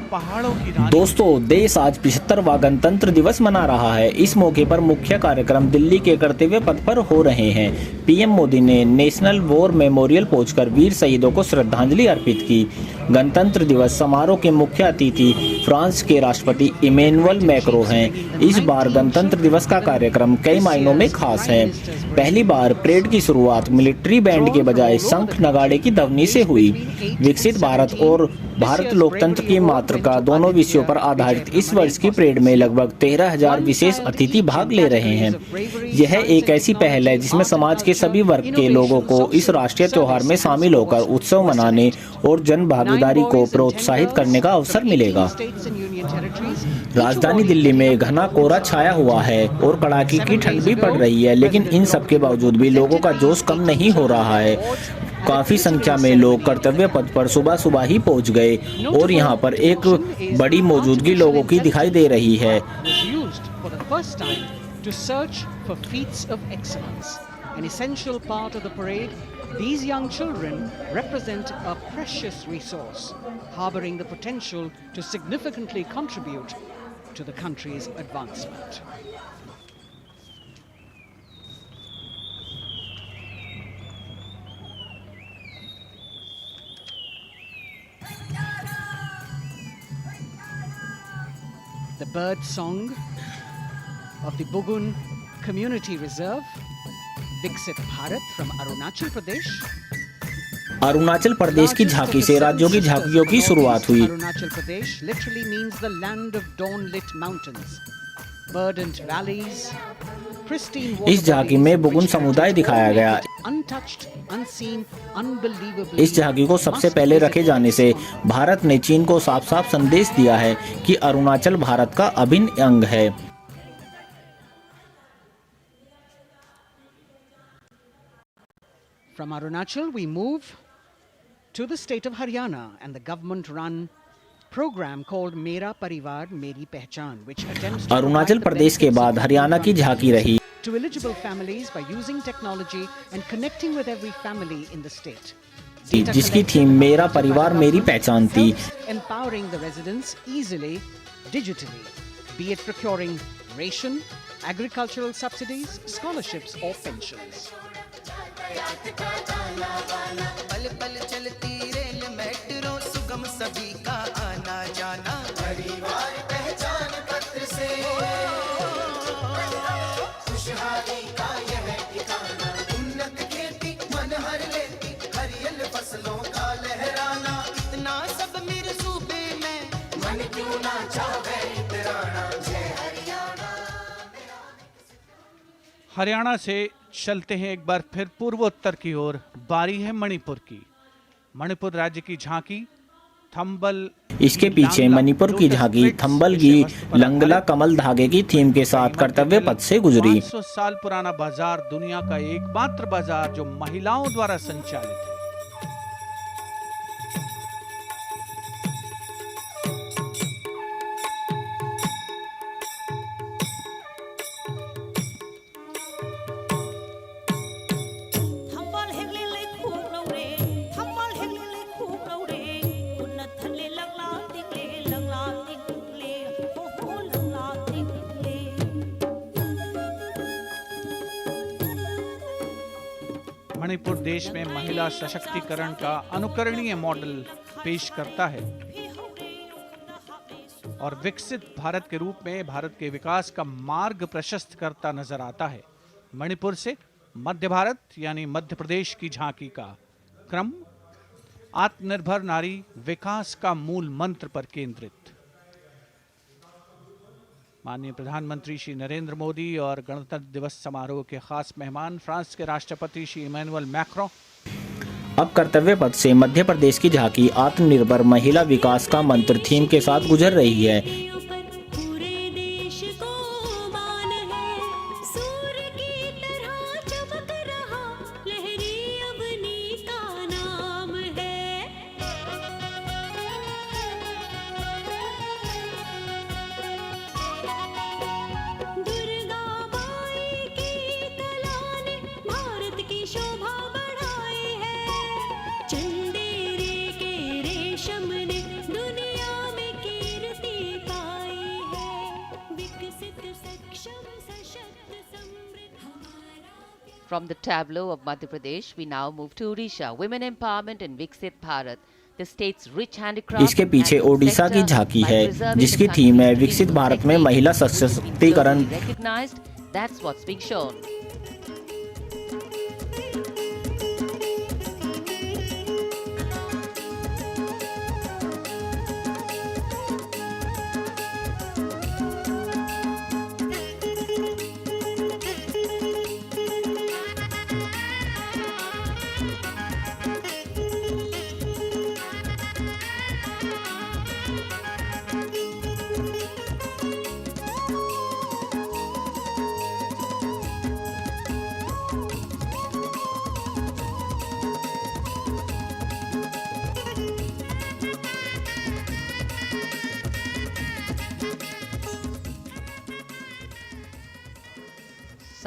पहाड़ों की रानी। दोस्तों, देश आज 75वां गणतंत्र दिवस मना रहा है। इस मौके पर मुख्य कार्यक्रम दिल्ली के कर्तव्य पथ पर हो रहे हैं। पीएम मोदी ने नेशनल वॉर मेमोरियल पहुंचकर वीर शहीदों को श्रद्धांजलि अर्पित की। गणतंत्र दिवस समारोह के मुख्य अतिथि फ्रांस के राष्ट्रपति इमैनुअल मैक्रों हैं। इस बार गणतंत्र दिवस का कार्यक्रम कई मायनों में खास है। पहली बार परेड की शुरुआत मिलिट्री बैंड के बजाय शंख नगाड़े की ध्वनि से हुई। विकसित भारत और भारत लोकतंत्र की मातृका दोनों विषयों पर आधारित इस वर्ष की परेड में लगभग 13,000 विशेष अतिथि भाग ले रहे हैं। यह एक ऐसी पहल है जिसमें समाज के सभी वर्ग के लोगों को इस राष्ट्रीय त्योहार में शामिल होकर उत्सव मनाने और जन भागीदारी को प्रोत्साहित करने का अवसर मिलेगा। राजधानी दिल्ली में घना कोहरा छाया हुआ है और कड़ाके की ठंड भी पड़ रही है, लेकिन इन सब के बावजूद भी लोगों का जोश कम नहीं हो रहा है। काफी संख्या में लोग कर्तव्य पथ पर सुबह सुबह ही पहुंच गए और यहां पर एक बड़ी मौजूदगी लोगों की दिखाई दे रही है। An essential part of the parade, these young children represent a precious resource, harboring the potential to significantly contribute to the country's advancement. The bird song of the Bugun Community Reserve, विकसित Bharat from Arunachal Pradesh. Arunachal Pradesh की झांकी से राज्यों की झांकियों की शुरुआत हुई। Arunachal Pradesh literally means the land of dawn-lit mountains, verdant valleys, pristine water. इस झांकी में बुगुन समुदाय दिखाया गया। Untouched, unseen, unbelievably. इस झांकी को सबसे पहले रखे जाने से भारत ने चीन को साफ साफ संदेश दिया है कि अरुणाचल भारत का अभिन्न अंग है। From Arunachal, we move to the state of Haryana and the government-run program called Mera Parivar Meri Pehchan, which attempts to Arunachal Pradesh के बाद हरियाणा की झांकी रही to eligible families by using technology and connecting with every family in the state. जिसकी theme मेरा परिवार मेरी पहचान थी। Empowering the residents easily, digitally, be it procuring ration, agricultural subsidies, scholarships or pensions. पल पल चलती रेल मेट्रो सुगम सभी का आना जाना परिवार पहचान पत्र से खुशहाली का यह ठिकाना उन्नत खेती मन हर लेती हरियल फसलों का लहराना इतना सब मेरे सूबे में मन क्यों ना चाहे इतराना जय हरियाणा। हरियाणा से चलते हैं एक बार फिर पूर्वोत्तर की ओर। बारी है मणिपुर की। मणिपुर राज्य की झांकी थंबल, इसके पीछे मणिपुर की झांकी थंबल की लंगला कमल धागे की थीम के साथ कर्तव्य पथ से गुजरी। 500 साल पुराना बाजार, दुनिया का एकमात्र बाजार जो महिलाओं द्वारा संचालित है। मणिपुर देश में महिला सशक्तिकरण का अनुकरणीय मॉडल पेश करता है और विकसित भारत के रूप में भारत के विकास का मार्ग प्रशस्त करता नजर आता है। मणिपुर से मध्य भारत यानी मध्य प्रदेश की झांकी का क्रम आत्मनिर्भर नारी विकास का मूल मंत्र पर केंद्रित। माननीय प्रधानमंत्री श्री नरेंद्र मोदी और गणतंत्र दिवस समारोह के खास मेहमान फ्रांस के राष्ट्रपति श्री इमैनुअल मैक्रों। अब कर्तव्य पथ से मध्य प्रदेश की झांकी आत्मनिर्भर महिला विकास का मंत्र थीम के साथ गुजर रही है। From the tableau of Madhya Pradesh, we now move to Odisha. Women empowerment and Viksit Bharat. The state's rich handicraft इसके पीछे and ओडिशा की sector झांकी by है preserving जिसकी the थीम है country's विकसित traditional भारत में techniques, महिला which have been सशक्तिकरण। globally recognized. That's what's being shown.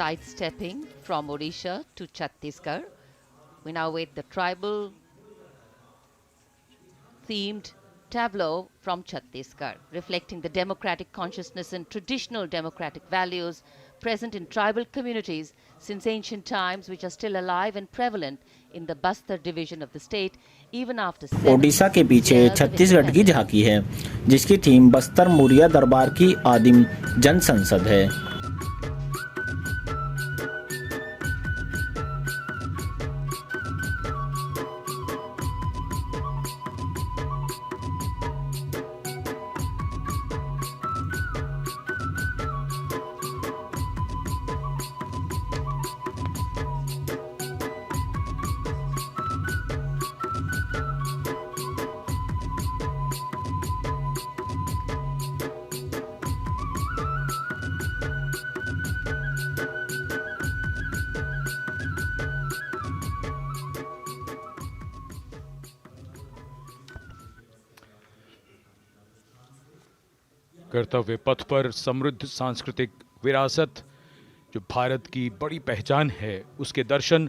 Sidestepping from Odisha to Chhattisgarh, we now wait the tribal themed tableau from Chhattisgarh, reflecting the democratic consciousness and traditional democratic values present in tribal communities since ancient times, which are still alive and prevalent in the Bastar division of the state even after 70 Odisha के पीछे years of Chhattisgarh की independence. झांकी है जिसकी theme Bastar Muria दरबार की आदिम जन संसद है। कर्तव्य पथ पर समृद्ध सांस्कृतिक विरासत जो भारत की बड़ी पहचान है उसके दर्शन,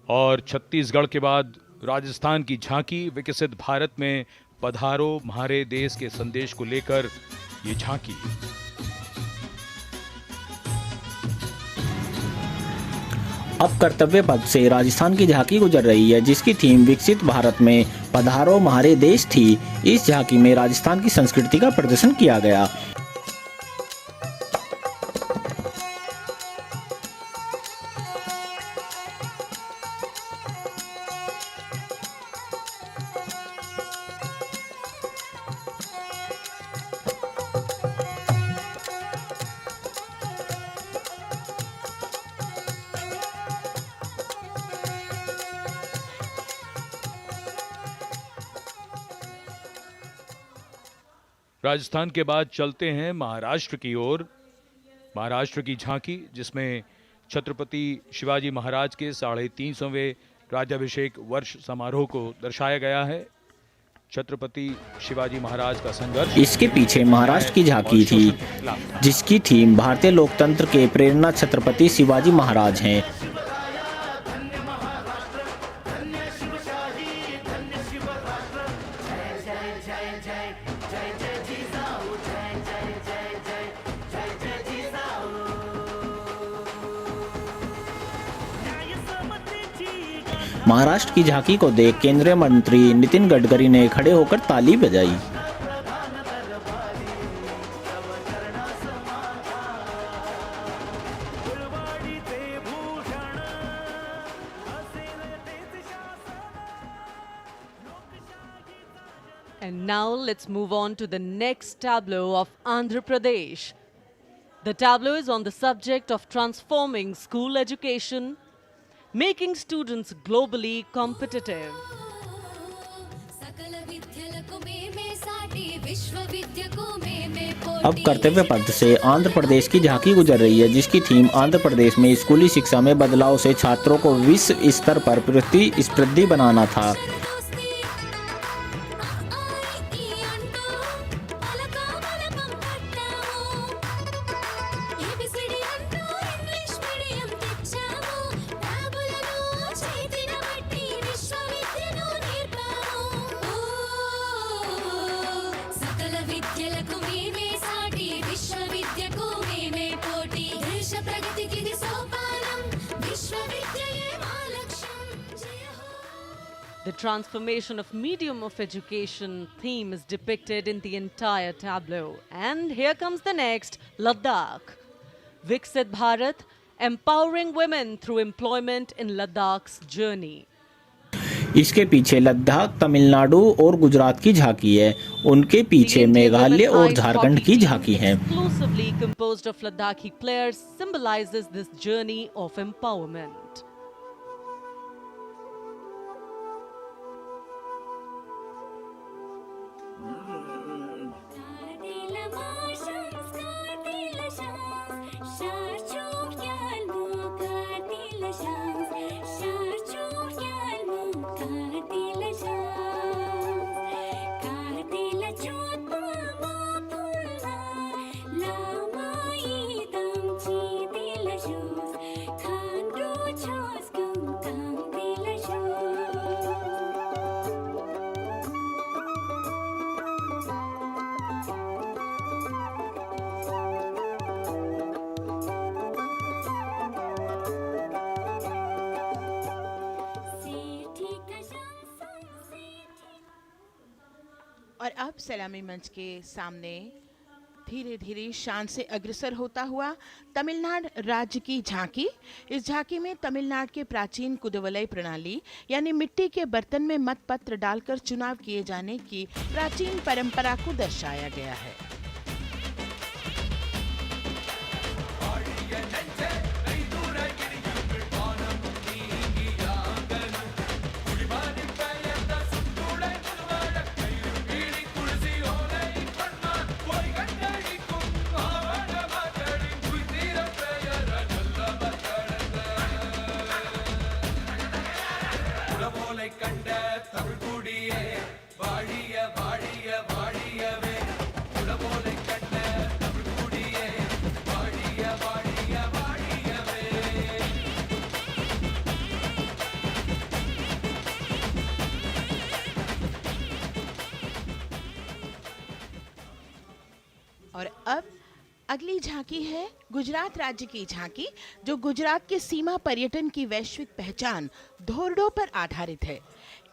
और छत्तीसगढ़ के बाद राजस्थान की झांकी विकसित भारत में पधारो म्हारे देश के संदेश को लेकर ये झांकी। अब कर्तव्य पथ से राजस्थान की झांकी गुजर रही है जिसकी थीम विकसित भारत में पधारो हमारे देश थी। इस झांकी में राजस्थान की संस्कृति का प्रदर्शन किया गया। राजस्थान के बाद चलते हैं महाराष्ट्र की ओर। महाराष्ट्र की झांकी जिसमें छत्रपति शिवाजी महाराज के 350वें राज्याभिषेक वर्ष समारोह को दर्शाया गया है। छत्रपति शिवाजी महाराज का संघर्ष, इसके पीछे महाराष्ट्र की झांकी थी जिसकी थीम भारतीय लोकतंत्र के प्रेरणा छत्रपति शिवाजी महाराज हैं। महाराष्ट्र की झांकी को देख केंद्रीय मंत्री नितिन गडकरी ने खड़े होकर ताली बजाई। And now let's move on to the next tableau of Andhra Pradesh. The tableau is on the subject of transforming school education, making students globally competitive. अब कर्तव्य पथ से आंध्र प्रदेश की झांकी गुजर रही है जिसकी थीम आंध्र प्रदेश में स्कूली शिक्षा में बदलाव से छात्रों को विश्व स्तर पर प्रतिस्पर्धी बनाना था। విశ్వ transformation of medium of education theme is depicted in the entire tableau. And here comes the next, Ladakh. Viksit Bharat, empowering women through employment in Ladakh's journey. इसके पीछे लद्दाख, तमिलनाडु और गुजरात की झांकी है। उनके पीछे मेघालय और झारखंड की झांकी है। Exclusively composed of Ladakhi players symbolizes this journey of empowerment. और अब सलामी मंच के सामने धीरे धीरे शान से अग्रसर होता हुआ तमिलनाडु राज्य की झांकी। इस झांकी में तमिलनाडु के प्राचीन कुदवलय प्रणाली यानी मिट्टी के बर्तन में मतपत्र डालकर चुनाव किए जाने की प्राचीन परंपरा को दर्शाया गया है। और अब अगली झांकी है गुजरात राज्य की झांकी, जो गुजरात के सीमा पर्यटन की वैश्विक पहचान धोरडो पर आधारित है।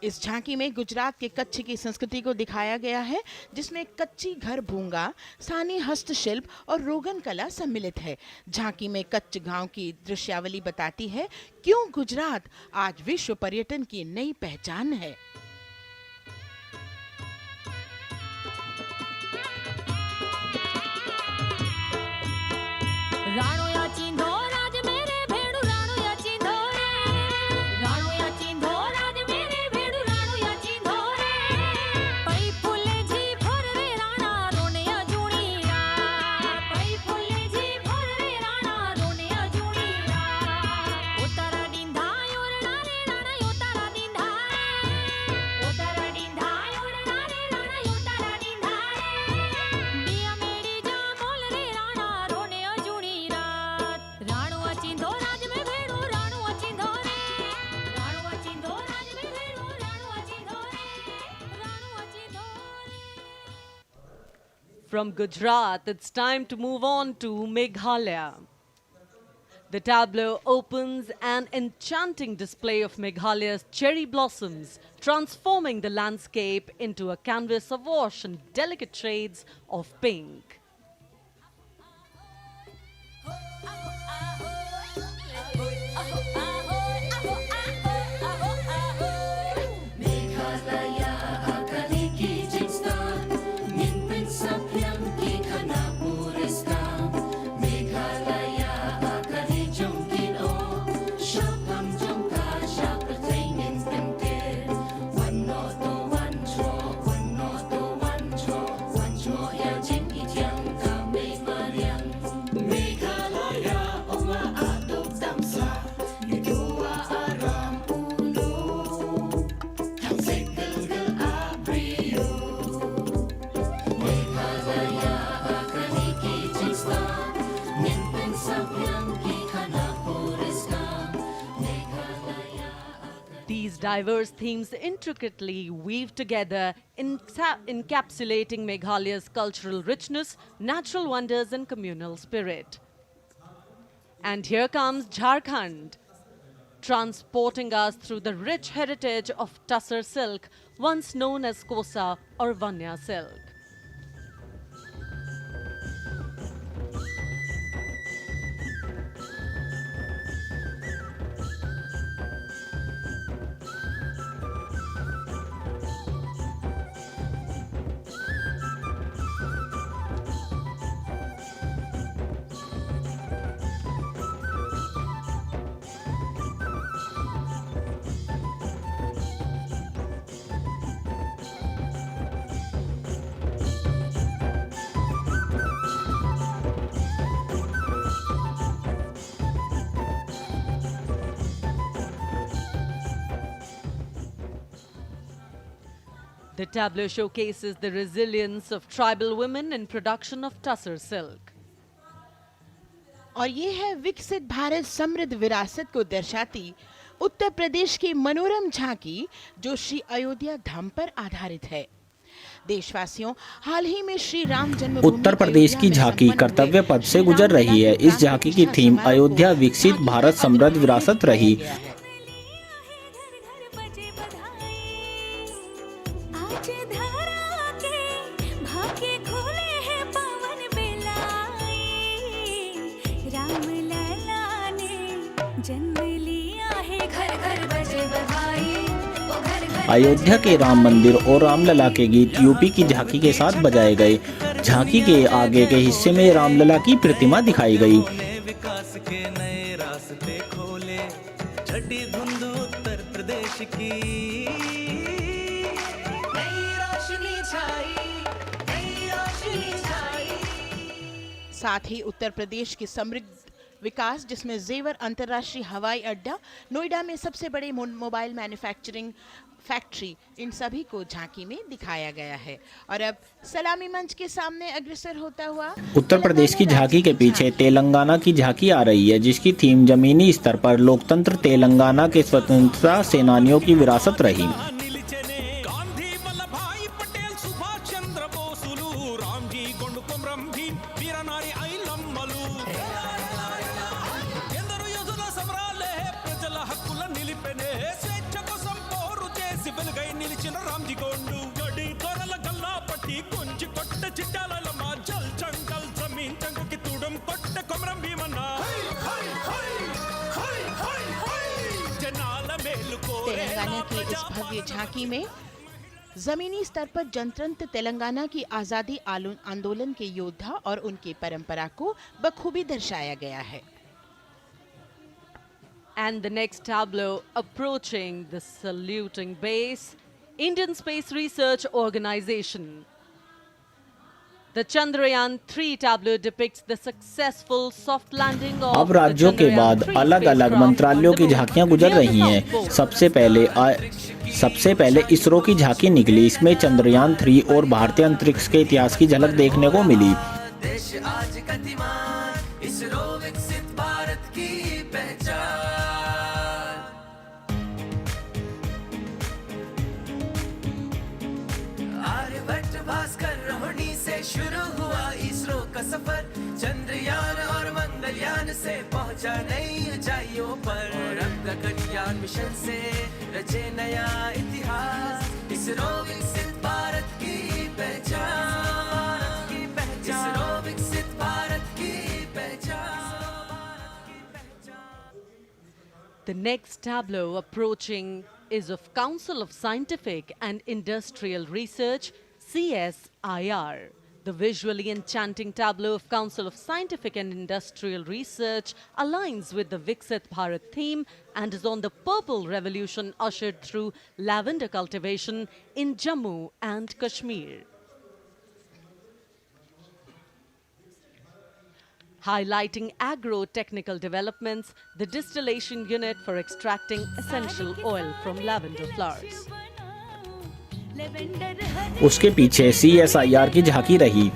इस झांकी में गुजरात के कच्छ की संस्कृति को दिखाया गया है, जिसमें कच्ची घर भूंगा, स्थानीय हस्तशिल्प और रोगन कला सम्मिलित है। झांकी में कच्छ गांव की दृश्यावली बताती है क्यों गुजरात आज विश्व पर्यटन की नई पहचान है। राणो या चिंधो राज मेरे भेड़ू राणो या चिंधो रे राणो या चिंधो राज मेरे भेड़ू राणो या चिंधो रे पई फुले जी भर रे राणा रोने या जुणीरा पई फुले जी भर रे राणा रोने या जुणीरा उतारा डिंधा योरना रे राणा उतारा डिंधा उतारा डिंधा योरना रे राणा उतारा डिंधा बिया मेरी जा मोल रे राणा रोने या जुणीरा राणो अचिंधो राज में भेड़ो राणो अचिंधो रे राणो अचिंधो राज में भेड़ो राणो अचिंधो रे राणो अचिंधो रे। From Gujarat, it's time to move on to Meghalaya. The tableau opens an enchanting display of Meghalaya's cherry blossoms, transforming the landscape into a canvas awash in delicate shades of pink. These diverse themes intricately weave together, encapsulating Meghalaya's cultural richness, natural wonders and communal spirit. And here comes Jharkhand. transporting us through the rich heritage of Tussar silk, once known as Kosa or Vanya silk. The tableau showcases the resilience of tribal women in production of Tussar silk. और ये है विकसित भारत समृद्ध विरासत को दर्शाती उत्तर प्रदेश की मनोरम झांकी जो श्री अयोध्या धाम पर आधारित है। देशवासियों, हाल ही में श्री राम जन्मभूमि उत्तर प्रदेश की झांकी कर्तव्य पथ से गुजर रही है। इस झांकी की थीम अयोध्या विकसित भारत समृद्ध विरासत रही। अयोध्या के राम मंदिर और रामलला के गीत यूपी की झांकी के साथ बजाए गए। झांकी के आगे के हिस्से में रामलला की प्रतिमा दिखाई गई। विकास के नए रास्ते खोले, छठी धुंध उत्तर प्रदेश की नई रोशनी छाई, नई रोशनी छाई। साथ ही उत्तर प्रदेश की समृद्ध विकास जिसमें जेवर अंतर्राष्ट्रीय हवाई अड्डा, नोएडा में सबसे बड़े मोबाइल मैन्युफैक्चरिंग फैक्ट्री, इन सभी को झांकी में दिखाया गया है। और अब सलामी मंच के सामने अग्रसर होता हुआ उत्तर प्रदेश की झांकी के पीछे तेलंगाना की झांकी आ रही है, जिसकी थीम जमीनी स्तर पर लोकतंत्र तेलंगाना के स्वतंत्रता सेनानियों की विरासत रही। तेलंगाना की इस भव्य झांकी में जमीनी स्तर पर जनतंत्र तेलंगाना की आजादी आंदोलन के योद्धा और उनकी परंपरा को बखूबी दर्शाया गया है। And the next tableau approaching the saluting base, Indian Space Research Organization. The Chandrayaan-3 tableau depicts the successful soft landing of अब राज्यों के बाद अलग अलग मंत्रालयों की झांकियां गुजर रही हैं। सबसे पहले इसरो की झांकी निकली। इसमें चंद्रयान 3 और भारतीय अंतरिक्ष के इतिहास की झलक देखने को मिली। देश आज गतिमान, इसरो विकसित भारत की पहचान। आर्यभट्ट भास्कर रोहिणी से शुरू हुआ इसरो का सफर, चंद्रयान और मंगलयान से पहुंचा नई ऊंचाइयों पर, और अब गगनयान मिशन से रचे नया इतिहास, इसरो विकसित भारत की पहचान, इसरो विकसित भारत की पहचान। The next tableau approaching is of Council of Scientific and Industrial Research, CSIR. The visually enchanting tableau of Council of Scientific and Industrial Research aligns with the Viksit Bharat theme and is on the Purple Revolution ushered through lavender cultivation in Jammu and Kashmir. Highlighting agro-technical developments, the distillation unit for extracting essential oil from lavender flowers. उसके पीछे CSIR की झांकी रही,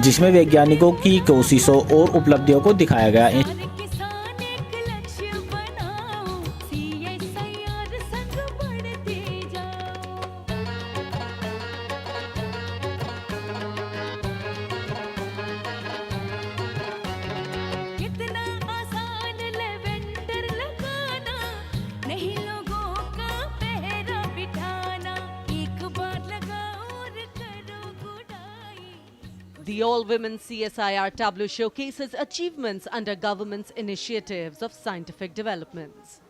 जिसमें वैज्ञानिकों की कोशिशों और उपलब्धियों को दिखाया गया। The all-women CSIR tableau showcases achievements under government's initiatives of scientific developments.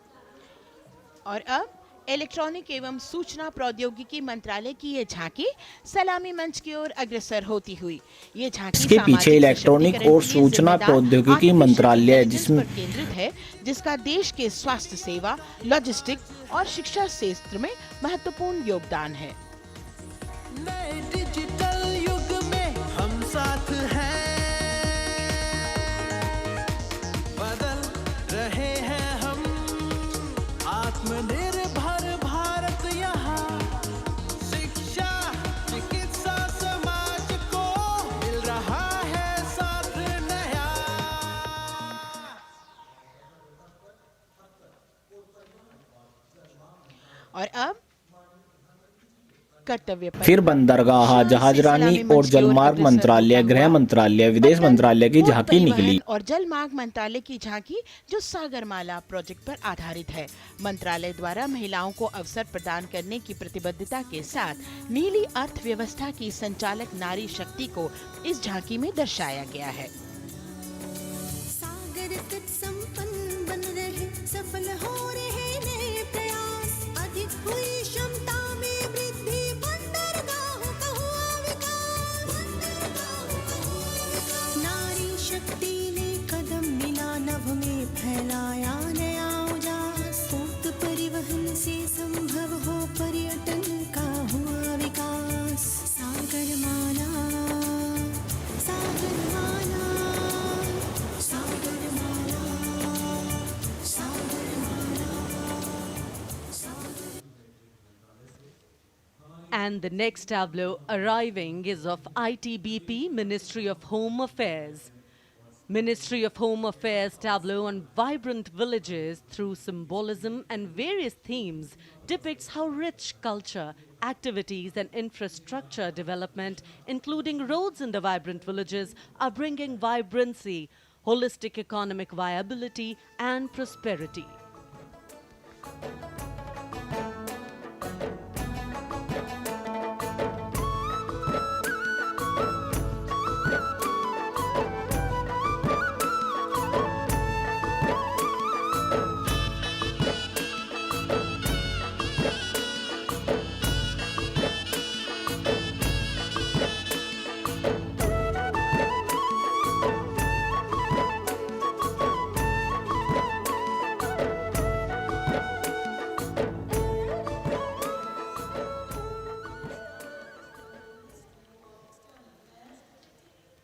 और अब इलेक्ट्रॉनिक एवं सूचना प्रौद्योगिकी मंत्रालय की ये झांकी सलामी मंच की ओर अग्रसर होती हुई। ये झांकी इसके पीछे इलेक्ट्रॉनिक और सूचना प्रौद्योगिकी मंत्रालय जिसमें केंद्रित है, जिसका देश के स्वास्थ्य सेवा, लॉजिस्टिक और शिक्षा क्षेत्र में महत्वपूर्ण योगदान है। नए डिजिटल युग में हम साथ हैं, बदल रहे हैं हम, आत्मनिर्भर भारत यहाँ, शिक्षा चिकित्सा समाज को मिल रहा है साथ नया। और अब कर्तव्य पथ फिर बंदरगाह, जहाजरानी और जलमार्ग मंत्रालय, गृह मंत्रालय, विदेश मंत्रालय की झांकी निकली। और जल मार्ग मंत्रालय की झांकी जो सागरमाला प्रोजेक्ट पर आधारित है। मंत्रालय द्वारा महिलाओं को अवसर प्रदान करने की प्रतिबद्धता के साथ नीली अर्थव्यवस्था की संचालक नारी शक्ति को इस झांकी में दर्शाया गया है। सागर तट संपन्न बन रहे, सफल हो रहे नए प्रयास, अधिक हुई क्षमता में वृद्धि, बंदरगाहों का हुआ विकास, बंदरगाहों का हुआ विकास। नारी शक्ति ने कदम मिला नभ में, फैलाया नया उजास, पोत परिवहन से संभव हो पर्यटन का हुआ विकास। सागरमाला, सागरमाला, सागरमाला, सागरमाला, सागर। And the next tableau arriving is of ITBP, Ministry of Home Affairs. Ministry of Home Affairs tableau on vibrant villages through symbolism and various themes depicts how rich culture, activities and infrastructure development, including roads in the vibrant villages, are bringing vibrancy, holistic economic viability and prosperity.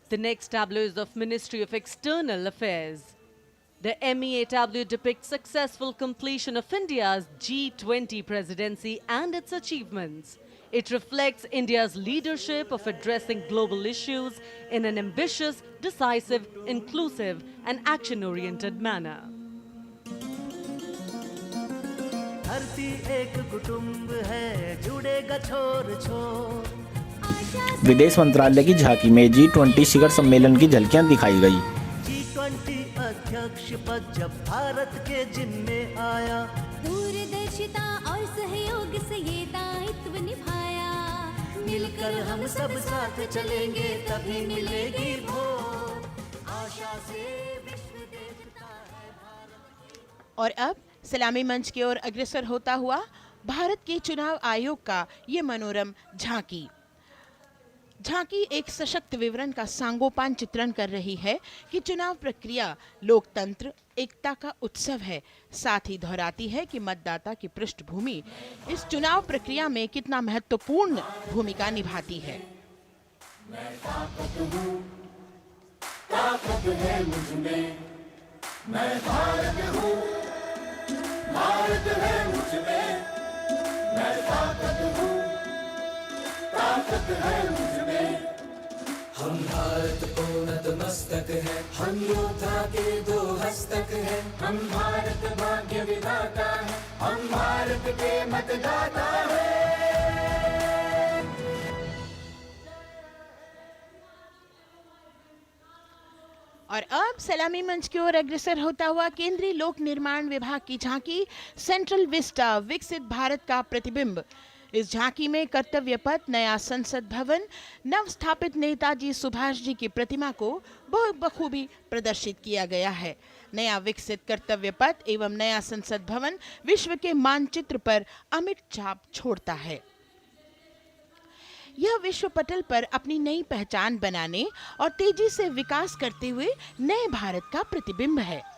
The next tableau is of Ministry of External Affairs. The MEA tableau depicts successful completion of India's G20 presidency and its achievements. It reflects India's leadership of addressing global issues in an ambitious, decisive, inclusive and action-oriented manner. धरती एक कुटुंब है, जुड़ेगा छोर छोर। विदेश मंत्रालय की झांकी में G20 शिखर सम्मेलन की झलकियां दिखाई गई। G20 अध्यक्ष पद जब भारत के जिम्मे आया, दूरदर्शिता और सहयोग से ये दायित्व निभाया, मिलकर हम सब साथ चलेंगे तभी मिलेगी भोर, आशा से विश्व देखता है भारत। और अब सलामी मंच की ओर अग्रसर होता हुआ भारत के चुनाव आयोग का ये मनोरम झांकी एक सशक्त विवरण का सांगोपान चित्रण कर रही है कि चुनाव प्रक्रिया लोकतंत्र एकता का उत्सव है। साथ ही दोहराती है कि मतदाता की पृष्ठभूमि इस चुनाव प्रक्रिया में कितना महत्वपूर्ण भूमिका निभाती है। मैं ताकत हूँ, ताकत है मुझमें, मैं भारत हूँ, भारत है मुझमें, मैं ताकत हूँ, ताकत है मुझमें। हम भारत को नतमस्तक है, हम योद्धा के दो हस्तक है, हम भारत भाग्य विधाता है, हम भारत के मतदाता है। और अब सलामी मंच की ओर अग्रसर होता हुआ केंद्रीय लोक निर्माण विभाग की झांकी सेंट्रल विस्टा, विकसित भारत का प्रतिबिंब इस झांकी में कर्तव्य पथ, नया संसद भवन, नव स्थापित नेताजी सुभाष जी की प्रतिमा को बहुत बखूबी प्रदर्शित किया गया है। नया विकसित कर्तव्य पथ एवं नया संसद भवन विश्व के मानचित्र पर अमिट छाप छोड़ता है। यह विश्व पटल पर अपनी नई पहचान बनाने और तेजी से विकास करते हुए नए भारत का प्रतिबिंब है।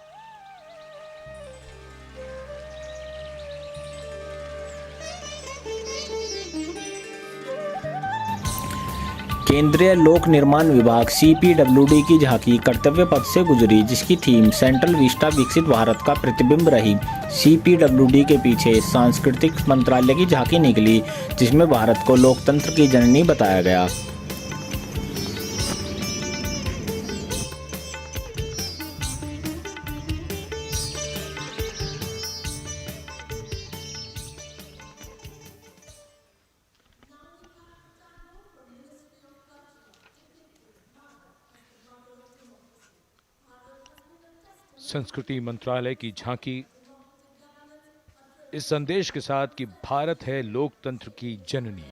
केंद्रीय लोक निर्माण विभाग CPWD की झांकी कर्तव्य पथ से गुजरी, जिसकी थीम सेंट्रल विस्टा विकसित भारत का प्रतिबिंब रही। CPWD के पीछे सांस्कृतिक मंत्रालय की झांकी निकली, जिसमें भारत को लोकतंत्र की जननी बताया गया। संस्कृति मंत्रालय की झांकी इस संदेश के साथ कि भारत है लोकतंत्र की जननी।